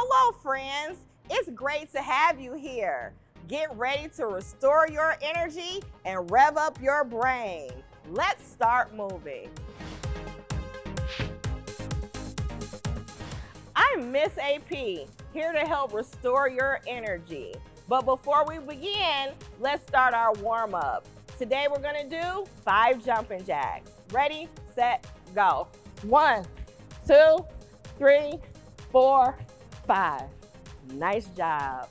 Hello, friends. It's great to have you here. Get ready to restore your energy and rev up your brain. Let's start moving. I'm Miss AP, here to help restore your energy. But before we begin, let's start our warm-up. Today we're gonna do 5 jumping jacks. Ready, set, go. 1, 2, 3, 4, 5. Nice job.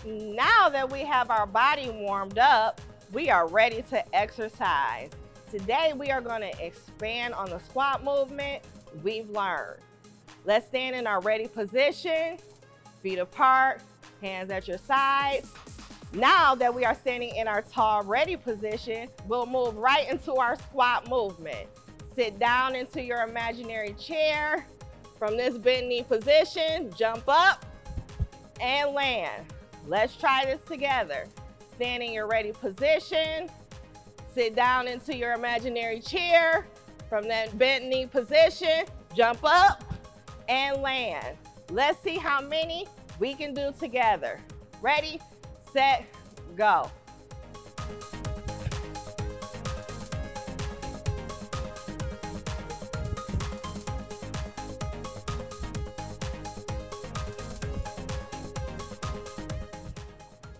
Now that we have our body warmed up, we are ready to exercise. Today we are going to expand on the squat movement we've learned. Let's stand in our ready position, feet apart, hands at your sides. Now that we are standing in our tall ready position, we'll move right into our squat movement. Sit down into your imaginary chair. From this bent knee position, jump up and land. Let's try this together. Stand in your ready position. Sit down into your imaginary chair. From that bent knee position, jump up and land. Let's see how many we can do together. Ready, set, go.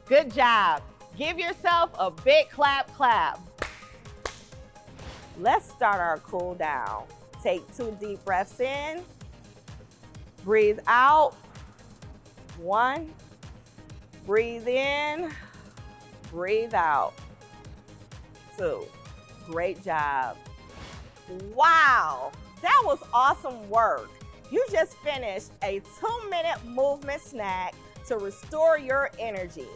Good job. Give yourself a big clap, clap. Let's start our cool down. Take 2 deep breaths in. Breathe out. 1. Breathe in. Breathe out. 2. Great job. Wow, that was awesome work. You just finished a 2-minute movement snack to restore your energy.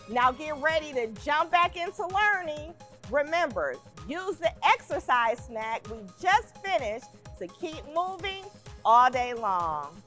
Now get ready to jump back into learning. Remember, use the exercise snack we just finished to keep moving all day long.